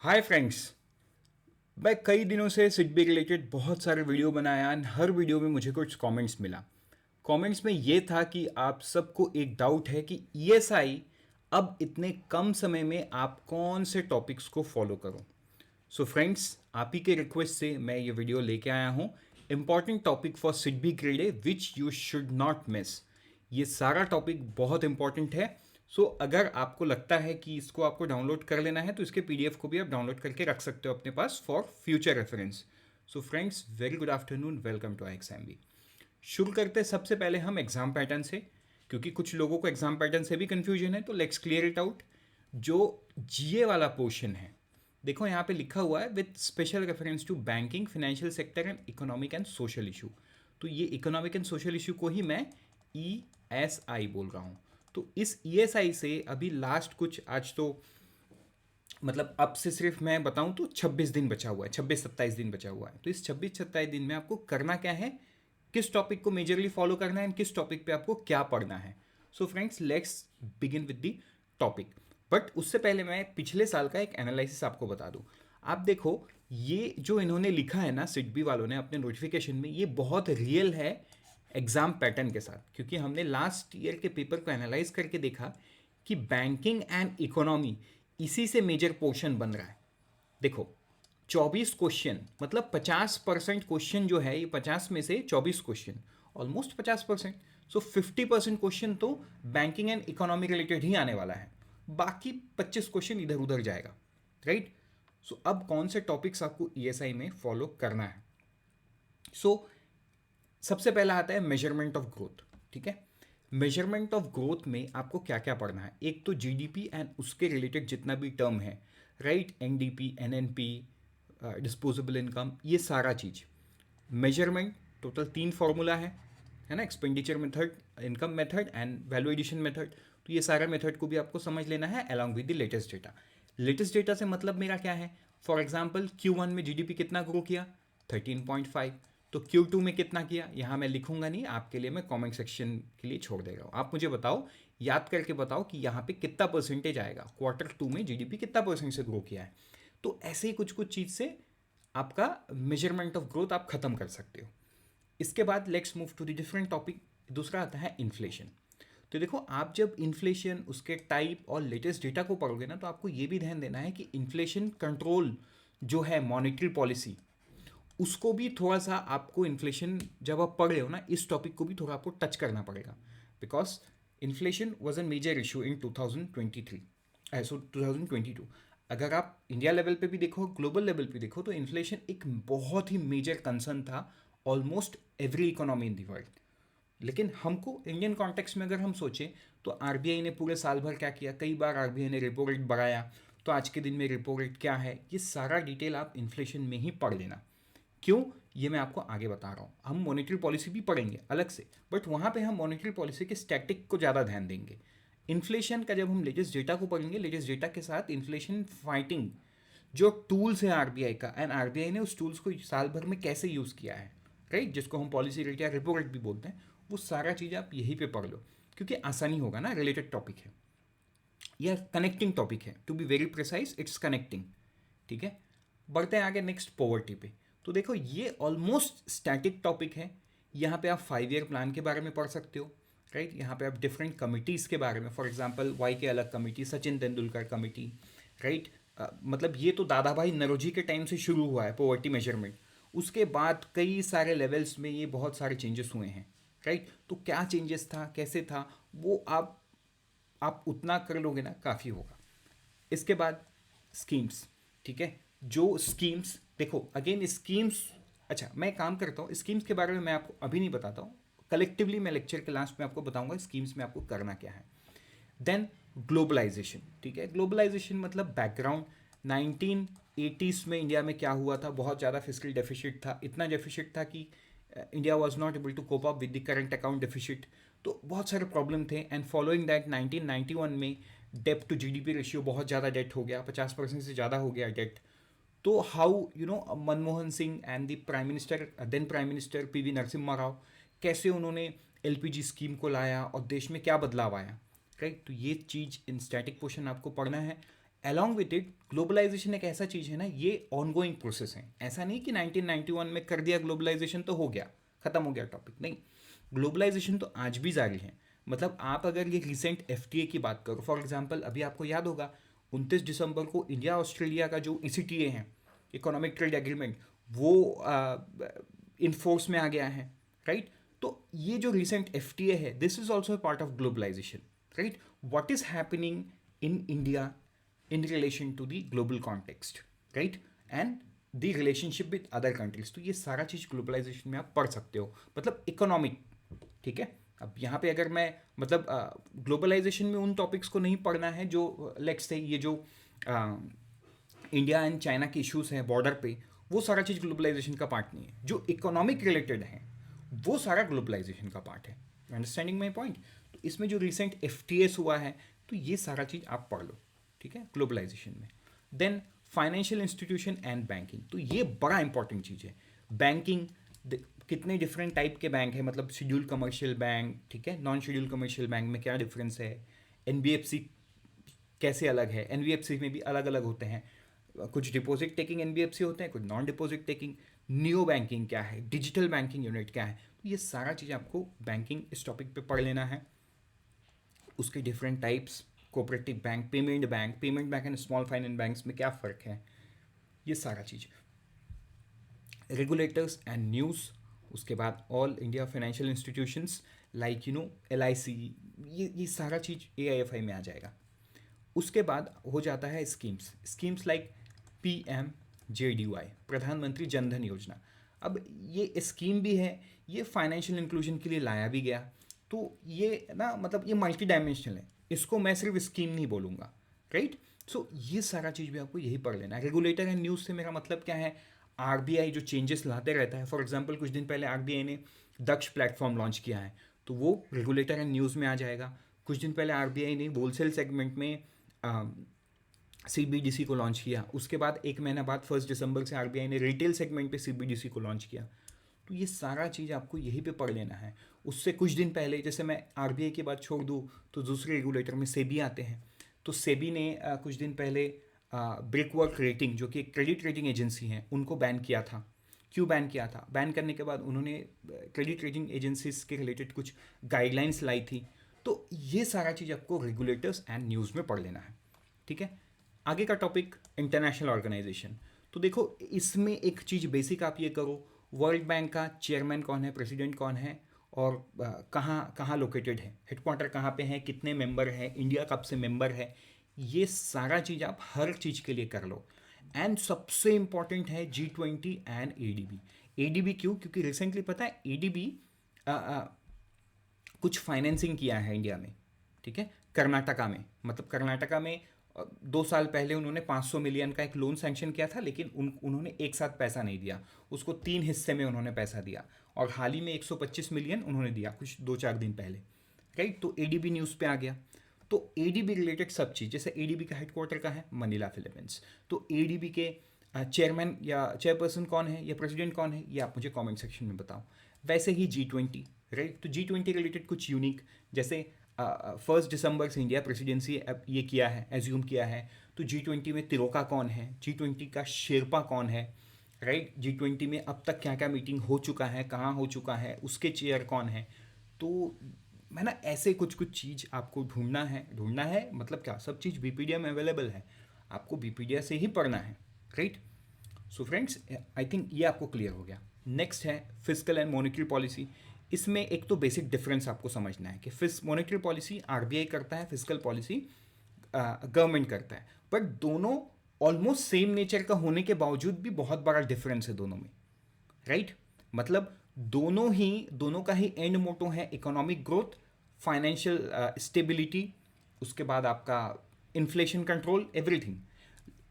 Hi friends. मैं कई दिनों से सिडबी रिलेटेड बहुत सारे वीडियो बनाया एंड हर वीडियो में मुझे कुछ कमेंट्स मिला। कमेंट्स में ये था कि आप सबको एक डाउट है कि ईएसआई अब इतने कम समय में आप कौन से टॉपिक्स को फॉलो करो। सो फ्रेंड्स, आप ही के रिक्वेस्ट से मैं ये वीडियो लेके आया हूँ। Important topic for SIDBI grade A which you should not miss. ये सारा टॉपिक बहुत इंपॉर्टेंट है। सो अगर आपको लगता है कि इसको आपको डाउनलोड कर लेना है तो इसके पीडीएफ को भी आप डाउनलोड करके रख सकते हो अपने पास for future reference. So friends, very good afternoon, welcome to IXMB। शुरू करते हैं सबसे पहले हम एग्जाम पैटर्न से, क्योंकि कुछ लोगों को एग्जाम पैटर्न से भी कंफ्यूजन है, तो लेट्स क्लियर इट आउट। जो जीए वाला पोर्शन है, देखो यहाँ पे लिखा हुआ है with special reference to banking, financial sector and economic and social issue. तो ये इकोनॉमिक एंड सोशल इशू को ही मैं ESI बोल रहा हूँ। तो इस ESI से अभी लास्ट कुछ, आज तो मतलब अब से सिर्फ मैं बताऊं तो 26 दिन बचा हुआ है, 26-27 दिन बचा हुआ है। तो इस 26-27 दिन में आपको करना क्या है, किस टॉपिक को मेजरली फॉलो करना है, किस टॉपिक पे आपको क्या पढ़ना है। So friends, let's begin with the topic. But उससे पहले मैं पिछले साल का एक एनालिसिस आपको बता दूं। आप देखो, ये जो इन्होंने लिखा है ना सिडबी वालों ने अपने नोटिफिकेशन में, ये बहुत रियल है एग्जाम पैटर्न के साथ, क्योंकि हमने लास्ट ईयर के पेपर को एनालाइज करके देखा कि बैंकिंग एंड इकोनॉमी इसी से मेजर पोर्शन बन रहा है। देखो, 24 क्वेश्चन मतलब 50% क्वेश्चन जो है, ये 50 में से 24 क्वेश्चन, ऑलमोस्ट 50%। सो 50% क्वेश्चन तो बैंकिंग एंड इकोनॉमी रिलेटेड ही आने वाला है, बाकी 25 क्वेश्चन इधर उधर जाएगा, राइट। सो अब कौन से टॉपिक्स आपको ईएसआई में फॉलो करना है। सो सबसे पहला आता है मेजरमेंट ऑफ ग्रोथ। ठीक है, मेजरमेंट ऑफ ग्रोथ में आपको क्या क्या पढ़ना है। एक तो जीडीपी एंड उसके रिलेटेड जितना भी टर्म है, right, NDP, NNP, disposable income, ये सारा चीज मेजरमेंट। टोटल 3 फॉर्मूला है ना, expenditure method, income method and value addition method. तो ये सारा मेथड को भी आपको समझ लेना है along with the latest data. Latest data से मतलब मेरा क्या है, फॉर एग्जाम्पल Q1 में जीडीपी कितना ग्रो किया, 13.5। तो Q2 में कितना किया, यहाँ मैं लिखूंगा नहीं, आपके लिए मैं कमेंट सेक्शन के लिए छोड़ दे रहा हूँ। आप मुझे बताओ, याद करके बताओ कि यहाँ पे कितना परसेंटेज आएगा, Q2 में जीडीपी कितना परसेंट से ग्रो किया है। तो ऐसे ही कुछ कुछ चीज़ से आपका मेजरमेंट ऑफ ग्रोथ आप खत्म कर सकते हो। इसके बाद let's move to the different topic. दूसरा आता है इन्फ्लेशन। तो देखो, आप जब इन्फ्लेशन, उसके टाइप और लेटेस्ट डेटा को पढ़ोगे ना, तो आपको ये भी ध्यान देना है कि इन्फ्लेशन कंट्रोल जो है, मॉनेटरी पॉलिसी, उसको भी थोड़ा सा आपको, इन्फ्लेशन जब आप पढ़ रहे हो ना, इस टॉपिक को भी थोड़ा आपको टच करना पड़ेगा, because inflation was an major issue in 2023, so 2022। अगर आप इंडिया लेवल पे भी देखो, ग्लोबल लेवल पे देखो, तो इन्फ्लेशन एक बहुत ही मेजर कंसर्न था almost every economy in the world. लेकिन हमको इंडियन कॉन्टेक्स्ट में अगर हम सोचें, तो आरबीआई ने पूरे साल भर क्या किया, कई बार आरबीआई ने रेपो रेट बढ़ाया, तो आज के दिन में रेपो रेट क्या है, ये सारा डिटेल आप इन्फ्लेशन में ही पढ़ लेना। क्यों, ये मैं आपको आगे बता रहा हूँ। हम मॉनेटरी पॉलिसी भी पढ़ेंगे अलग से, बट वहाँ पे हम मॉनेटरी पॉलिसी के स्टैटिक को ज़्यादा ध्यान देंगे। इन्फ्लेशन का जब हम लेटेस्ट डेटा को पढ़ेंगे, लेटेस्ट डेटा के साथ इन्फ्लेशन फाइटिंग जो टूल्स है आरबीआई का, एंड आरबीआई ने उस टूल्स को साल भर में कैसे यूज़ किया है, राइट, जिसको हम पॉलिसी रेट या रेपो रेट भी बोलते हैं, वो सारा चीज़ आप यहीं पे पढ़ लो, क्योंकि आसानी होगा ना, रिलेटेड टॉपिक है या कनेक्टिंग टॉपिक है, to be very precise it's connecting. ठीक है, बढ़ते हैं आगे नेक्स्ट, पॉवर्टी पे। तो देखो, ये ऑलमोस्ट स्टैटिक टॉपिक है। यहाँ पे आप 5 ईयर प्लान के बारे में पढ़ सकते हो, राइट। यहाँ पे आप डिफरेंट कमिटीज़ के बारे में, फॉर एग्जांपल वाई के अलग committee, Sachin Tendulkar committee, right. मतलब ये तो दादा भाई नरोजी के टाइम से शुरू हुआ है पॉवर्टी मेजरमेंट। उसके बाद कई सारे लेवल्स में ये बहुत सारे चेंजेस हुए हैं, राइट। तो क्या चेंजेस था, कैसे था, वो आप उतना कर लोगे ना, काफ़ी होगा। इसके बाद स्कीम्स। ठीक है, जो स्कीम्स, देखो अगेन स्कीम्स, अच्छा मैं काम करता हूँ, स्कीम्स के बारे में मैं आपको अभी नहीं बताता हूँ, कलेक्टिवली मैं लेक्चर के लास्ट में आपको बताऊंगा स्कीम्स में आपको करना क्या है। Then globalisation. ठीक है, ग्लोबलाइजेशन मतलब बैकग्राउंड, 1980s में इंडिया में क्या हुआ था, बहुत ज़्यादा फिस्कल डेफिसिट था, इतना डेफिसिट था कि India was not able to cope up with the current account deficit. तो बहुत सारे प्रॉब्लम थे, एंड फॉलोइंग दैट 1991 में डेप्ट टू जीडीपी रेशियो बहुत ज़्यादा डेट हो गया, 50% से ज़्यादा हो गया डेट। तो how Manmohan Singh and the prime minister, then prime minister PV Narasimha Rao, कैसे उन्होंने एलपीजी स्कीम को लाया और देश में क्या बदलाव आया, राइट। तो ये चीज़ इन स्टैटिक पोर्शन आपको पढ़ना है। अलॉन्ग विद इट ग्लोबलाइजेशन एक ऐसा चीज़ है ना, ये ऑनगोइंग प्रोसेस है। ऐसा नहीं कि 1991 में कर दिया ग्लोबलाइजेशन तो हो गया, ख़त्म हो गया टॉपिक, नहीं। ग्लोबलाइजेशन तो आज भी जारी है। मतलब आप अगर ये रिसेंट एफटीए की बात करो, फॉर एग्जांपल अभी आपको याद होगा 29 दिसंबर को इंडिया ऑस्ट्रेलिया का जो ईसीटीए है, इकोनॉमिक ट्रेड एग्रीमेंट, वो इन फोर्स में आ गया है, राइट। तो ये जो रिसेंट एफटीए है, this is also part of globalisation, right. What is happening in India in relation to the global context, right, and the relationship with other countries। तो ये सारा चीज़ ग्लोबलाइजेशन में आप पढ़ सकते हो, मतलब इकोनॉमिक, ठीक है। अब यहाँ पे अगर मैं मतलब ग्लोबलाइजेशन में उन टॉपिक्स को नहीं पढ़ना है जो लेट्स से ये जो इंडिया एंड चाइना के इश्यूज हैं बॉर्डर पे, वो सारा चीज़ ग्लोबलाइजेशन का पार्ट नहीं है। जो इकोनॉमिक रिलेटेड है वो सारा ग्लोबलाइजेशन का पार्ट है। Understanding my point. तो इसमें जो रिसेंट एफटीएस हुआ है, तो ये सारा चीज़ आप पढ़ लो, ठीक है, ग्लोबलाइजेशन में। Then financial institution and banking, तो ये बड़ा इंपॉर्टेंट चीज़ है। बैंकिंग, कितने डिफरेंट टाइप के बैंक है, मतलब शेड्यूल कमर्शियल बैंक, ठीक है, नॉन शेड्यूल कमर्शियल बैंक में क्या डिफरेंस है, एनबीएफसी कैसे अलग है, एनबीएफसी में भी अलग अलग होते हैं, कुछ डिपॉजिट टेकिंग एनबीएफसी होते हैं, कुछ non deposit taking, neo banking क्या है, डिजिटल बैंकिंग यूनिट क्या है। तो ये सारा चीज़ आपको बैंकिंग इस टॉपिक पे पढ़ लेना है। उसके different types, cooperative bank, payment bank and small finance banks में क्या फ़र्क है, ये सारा चीज़। रेगुलेटर्स एंड न्यूज़, उसके बाद all India financial institutions like LIC, ये सारा चीज़ AIFI में आ जाएगा। उसके बाद हो जाता है स्कीम्स लाइक PMJDY, प्रधानमंत्री जनधन योजना। अब ये स्कीम भी है, ये फाइनेंशियल इंक्लूजन के लिए लाया भी गया। तो ये ना मतलब ये मल्टी डायमेंशनल है, इसको मैं सिर्फ स्कीम नहीं बोलूँगा, राइट। सो ये सारा चीज़ भी आपको यही पढ़ लेना है। रेगुलेटर एंड न्यूज़ से मेरा मतलब क्या है, RBI जो चेंजेस लाते रहता है, फॉर एग्जांपल कुछ दिन पहले RBI ने दक्ष प्लेटफॉर्म लॉन्च किया है, तो वो रेगुलेटर एंड न्यूज़ में आ जाएगा। कुछ दिन पहले RBI ने होलसेल सेगमेंट में CBDC को लॉन्च किया, उसके बाद एक महीना बाद 1 दिसंबर से RBI ने रिटेल सेगमेंट पे CBDC को लॉन्च किया। तो ये सारा चीज़ आपको यहीं पे पढ़ लेना है। उससे कुछ दिन पहले, जैसे मैं RBI की बात छोड़ दूँ तो दूसरे रेगुलेटर में सेबी आते हैं। तो सेबी ने कुछ दिन पहले ब्रिकवर्क रेटिंग, जो कि क्रेडिट रेटिंग एजेंसी है, उनको बैन किया था। क्यों बैन किया था? बैन करने के बाद उन्होंने क्रेडिट रेटिंग एजेंसीज के रिलेटेड कुछ गाइडलाइंस लाई थी। तो ये सारा चीज़ आपको रेगुलेटर्स एंड न्यूज़ में पढ़ लेना है, ठीक है। आगे का टॉपिक इंटरनेशनल ऑर्गेनाइजेशन। तो देखो इसमें एक चीज़ बेसिक आप ये करो, वर्ल्ड बैंक का चेयरमैन कौन है, प्रेसिडेंट कौन है, और कहाँ कहाँ लोकेटेड है, हेडक्वार्टर कहाँ पे है, कितने मेंबर है, इंडिया कब से मेंबर है, ये सारा चीज़ आप हर चीज़ के लिए कर लो। एंड सबसे इंपॉर्टेंट है G20 एंड ADB। ADB क्यों? क्योंकि रिसेंटली पता है ADB कुछ फाइनेंसिंग किया है इंडिया में, ठीक है, कर्नाटका में। मतलब कर्नाटका में 2 साल पहले उन्होंने 500 मिलियन का एक लोन सैंक्शन किया था, लेकिन उन्होंने एक साथ पैसा नहीं दिया, उसको 3 हिस्से में उन्होंने पैसा दिया। और हाल ही में 125 मिलियन उन्होंने दिया कुछ 2-4 दिन पहले, राइट। तो ADB न्यूज़ पे आ गया। तो ADB रिलेटेड सब चीज़, जैसे ADB का हेडक्वार्टर का है मनीला, फिलीपींस। तो ADB के चेयरमैन या चेयरपर्सन कौन है या प्रेसिडेंट कौन है, ये आप मुझे कमेंट सेक्शन में बताओ। वैसे ही G20, राइट। तो G20 रिलेटेड कुछ यूनिक, जैसे 1 दिसंबर से इंडिया प्रेसिडेंसी ये किया है, एज्यूम किया है। तो G20 में तिरोका कौन है, G20 का शेरपा कौन है, राइट। G20 में अब तक क्या क्या मीटिंग हो चुका है, कहाँ हो चुका है, उसके चेयर कौन है। तो मैं ना ऐसे कुछ कुछ चीज़ आपको ढूंढना है मतलब क्या, सब चीज़ Wikipedia में अवेलेबल है, आपको Wikipedia से ही पढ़ना है, right. So friends, I think ये आपको क्लियर हो गया। नेक्स्ट है फिजिकल एंड मॉनेटरी पॉलिसी। इसमें एक तो बेसिक डिफरेंस आपको समझना है कि मॉनेटरी पॉलिसी RBI करता है, फिजिकल पॉलिसी गवर्नमेंट करता है, बट दोनों ऑलमोस्ट सेम नेचर का होने के बावजूद भी बहुत बड़ा डिफरेंस है दोनों में, राइट। मतलब दोनों का ही एंड मोटो है इकोनॉमिक ग्रोथ, फाइनेंशियल स्टेबिलिटी, उसके बाद आपका इन्फ्लेशन कंट्रोल, एवरीथिंग।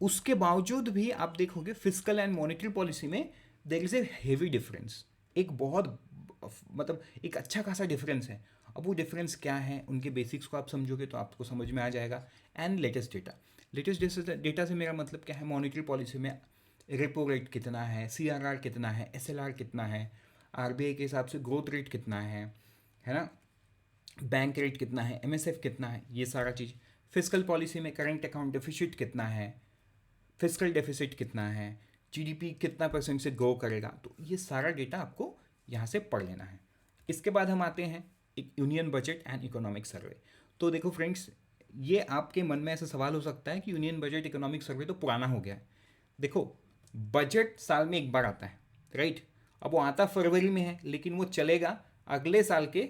उसके बावजूद भी आप देखोगे फिजिकल एंड मॉनेटरी पॉलिसी में there is a heavy difference, एक बहुत मतलब एक अच्छा खासा डिफरेंस है। अब वो डिफरेंस क्या है, उनके बेसिक्स को आप समझोगे तो आपको समझ में आ जाएगा। एंड लेटेस्ट डेटा से मेरा मतलब क्या है, मॉनेटरी पॉलिसी में रेपो रेट कितना है, CRR कितना है, SLR कितना है, RBI के हिसाब से ग्रोथ रेट कितना है ना, बैंक रेट कितना है, MSF कितना है, ये सारा चीज़। फिजिकल पॉलिसी में करंट अकाउंट डेफिसिट कितना है, फिजिकल डेफिसिट कितना है, जीडीपी कितना परसेंट से ग्रो करेगा, तो ये सारा डेटा आपको यहाँ से पढ़ लेना है। इसके बाद हम आते हैं एक union budget and economic survey. तो देखो फ्रेंड्स, ये आपके मन में ऐसा सवाल हो सकता है कि यूनियन बजट इकोनॉमिक सर्वे तो पुराना हो गया है। देखो, बजट साल में एक बार आता है, राइट। अब वो आता फरवरी में है, लेकिन वो चलेगा अगले साल के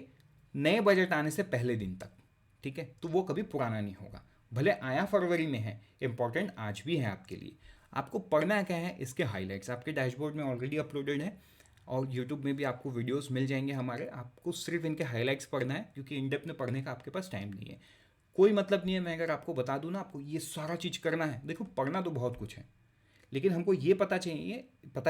नए बजट आने से पहले दिन तक, ठीक है। तो वो कभी पुराना नहीं होगा, भले आया फरवरी में है, इंपॉर्टेंट आज भी है आपके लिए। आपको पढ़ना क्या है, इसके हाइलाइट्स आपके डैशबोर्ड में ऑलरेडी अपलोडेड है और यूट्यूब में भी आपको वीडियोस मिल जाएंगे हमारे। आपको सिर्फ इनके हाइलाइट्स पढ़ना है, क्योंकि इन डेप्थ में पढ़ने का आपके पास टाइम नहीं है। कोई मतलब नहीं है मैं अगर आपको बता दूँ ना आपको ये सारा चीज़ करना है। देखो, पढ़ना तो बहुत कुछ है, लेकिन हमको ये पता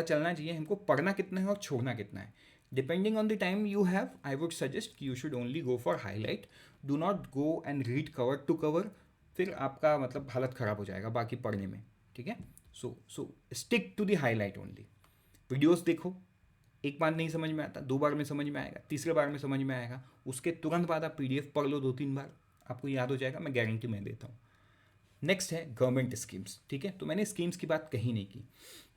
चलना चाहिए हमको पढ़ना कितना है और छोड़ना कितना है। Depending on the time you have, I would suggest कि you should only go for highlight, do not go and read cover to cover, फिर आपका मतलब हालत ख़राब हो जाएगा बाकी पढ़ने में, ठीक है। So stick to the highlight only. Videos देखो, एक बार नहीं समझ में आता, 2 बार में समझ में आएगा, तीसरे बार में समझ में आएगा, उसके तुरंत बाद आप पीडीएफ पढ़ लो 2-3 बार, आपको याद हो जाएगा, मैं गारंटी मैं देता हूँ। नेक्स्ट है गवर्नमेंट स्कीम्स, ठीक है। तो मैंने स्कीम्स की बात कहीं नहीं की।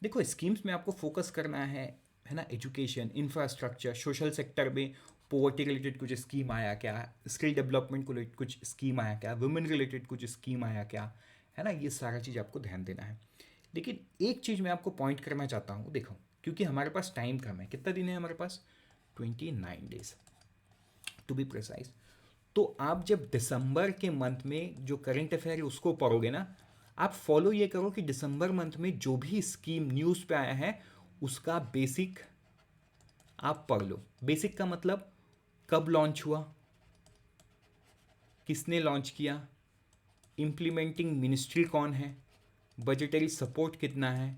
देखो, स्कीम्स में आपको फोकस करना है ना, एजुकेशन, इंफ्रास्ट्रक्चर, सोशल सेक्टर में पोवर्टी रिलेटेड कुछ स्कीम आया क्या, स्किल डेवलपमेंट को रिलेटेड कुछ स्कीम आया क्या, वुमेन रिलेटेड कुछ स्कीम आया क्या, है ना। ये सारा चीज़ आपको ध्यान देना है। लेकिन एक चीज़ मैं आपको पॉइंट करना चाहता हूँ, देखो, क्योंकि हमारे पास टाइम कम है, कितना दिन है हमारे पास, 29 डेज टू बी प्रिसाइज। तो आप जब दिसंबर के मंथ में जो करंट अफेयर है उसको पढ़ोगे ना, आप फॉलो ये करो कि दिसंबर मंथ में जो भी स्कीम न्यूज़ पे आया है उसका बेसिक आप पढ़ लो। बेसिक का मतलब कब लॉन्च हुआ, किसने लॉन्च किया, इम्प्लीमेंटिंग मिनिस्ट्री कौन है, बजटरी सपोर्ट कितना है,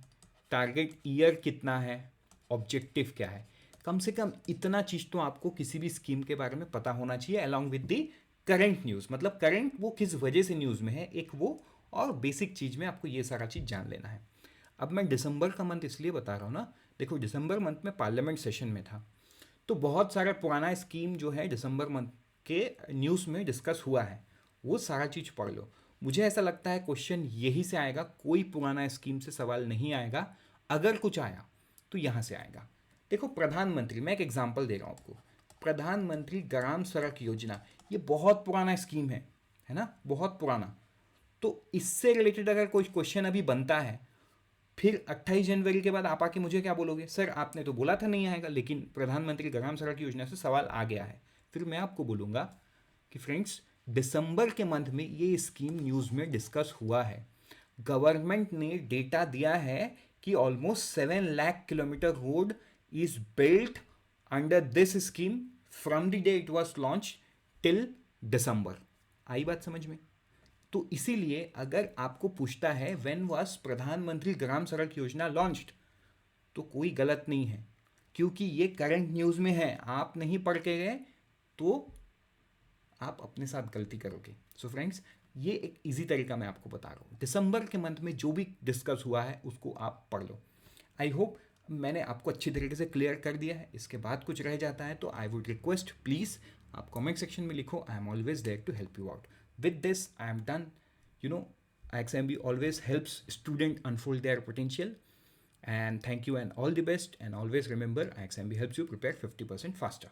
टारगेट ईयर कितना है, ऑब्जेक्टिव क्या है। कम से कम इतना चीज़ तो आपको किसी भी स्कीम के बारे में पता होना चाहिए, along with the current news. मतलब करंट वो किस वजह से न्यूज़ में है, एक वो, और बेसिक चीज़ में आपको ये सारा चीज़ जान लेना है। अब मैं दिसंबर का मंथ इसलिए बता रहा हूँ ना, देखो दिसंबर मंथ में पार्लियामेंट सेशन में था, तो बहुत सारा पुराना स्कीम जो है दिसंबर मंथ के न्यूज़ में डिस्कस हुआ है, वो सारा चीज़ पढ़ लो। मुझे ऐसा लगता है क्वेश्चन यही से आएगा, कोई पुराना स्कीम से सवाल नहीं आएगा। अगर कुछ आया तो यहाँ से आएगा। देखो, प्रधानमंत्री, मैं एक एग्जांपल दे रहा हूँ आपको, प्रधानमंत्री ग्राम सड़क योजना, ये बहुत पुराना स्कीम है ना, बहुत पुराना। तो इससे रिलेटेड अगर कोई क्वेश्चन अभी बनता है, फिर 28 जनवरी के बाद आप आके मुझे क्या बोलोगे, सर आपने तो बोला था नहीं आएगा, लेकिन प्रधानमंत्री ग्राम सड़क योजना से सवाल आ गया है। फिर मैं आपको बोलूँगा कि फ्रेंड्स, दिसंबर के मंथ में ये स्कीम न्यूज़ में डिस्कस हुआ है। गवर्नमेंट ने डेटा दिया है कि almost 7 lakh kilometre road is built under this scheme from the day it was launch till December. आई बात समझ में? तो इसीलिए अगर आपको पूछता है व्हेन वाज प्रधानमंत्री ग्राम सड़क योजना लॉन्च्ड, तो कोई गलत नहीं है, क्योंकि ये करंट न्यूज़ में है। आप नहीं पढ़ के गए तो आप अपने साथ गलती करोगे। सो फ्रेंड्स, ये एक इजी तरीका मैं आपको बता रहा हूँ, दिसंबर के मंथ में जो भी डिस्कस हुआ है उसको आप पढ़ लो। आई होप मैंने आपको अच्छी तरीके से क्लियर कर दिया है। इसके बाद कुछ रह जाता है तो आई वुड रिक्वेस्ट, प्लीज़ आप कमेंट सेक्शन में लिखो, I am always there to help you out. With this, I am done. You know, IXMB always helps student unfold their potential. And thank you and all the best. And always remember, IXMB helps you prepare 50% faster.